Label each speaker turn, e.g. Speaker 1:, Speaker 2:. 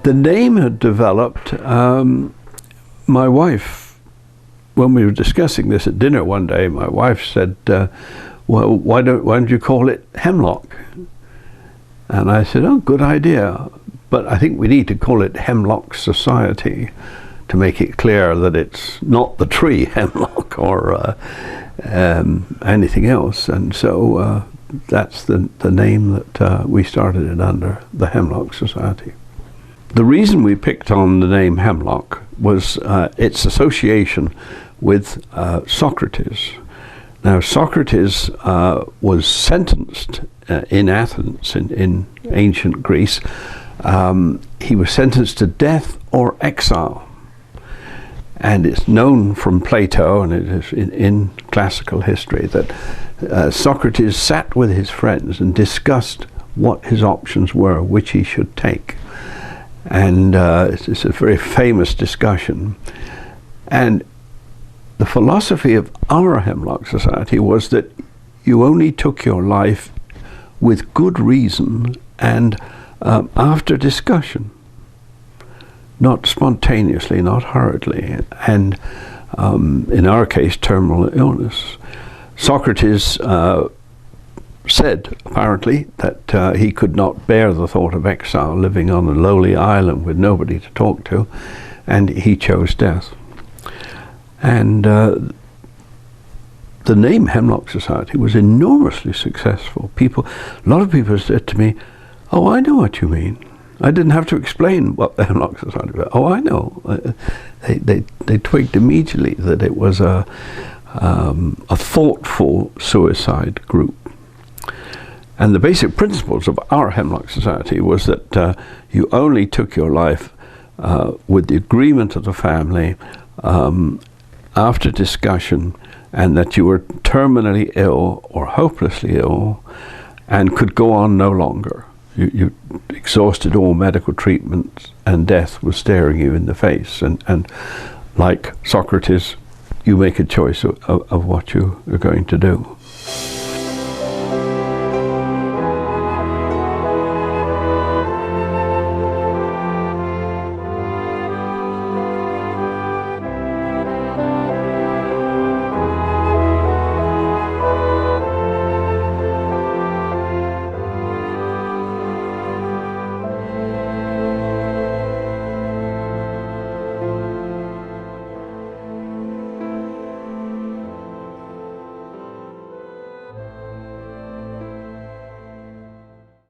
Speaker 1: The name had developed. My wife, when we were discussing this at dinner one day, my wife said, well, why don't you call it Hemlock? And I said, oh, good idea. But I think we need to call it Hemlock Society to make it clear that it's not the tree hemlock or anything else. And so that's the name that we started it under, the Hemlock Society. The reason we picked on the name Hemlock was its association with Socrates. Now, Socrates was sentenced in Athens, in ancient Greece. He was sentenced to death or exile. And it's known from Plato, and it is in classical history, that Socrates sat with his friends and discussed what his options were, which he should take. And it's a very famous discussion. And the philosophy of our Hemlock Society was that you only took your life with good reason and after discussion, not spontaneously, not hurriedly, and in our case, terminal illness. Socrates said, apparently, that he could not bear the thought of exile, living on a lowly island with nobody to talk to, and he chose death. And the name Hemlock Society was enormously successful. A lot of people said to me, oh, I know what you mean. I didn't have to explain what the Hemlock Society was. Oh, I know. They twigged immediately that it was a thoughtful suicide group. And the basic principles of our Hemlock Society was that you only took your life with the agreement of the family, after discussion, and that you were terminally ill or hopelessly ill and could go on no longer. You exhausted all medical treatments and death was staring you in the face. And like Socrates, you make a choice of what you are going to do.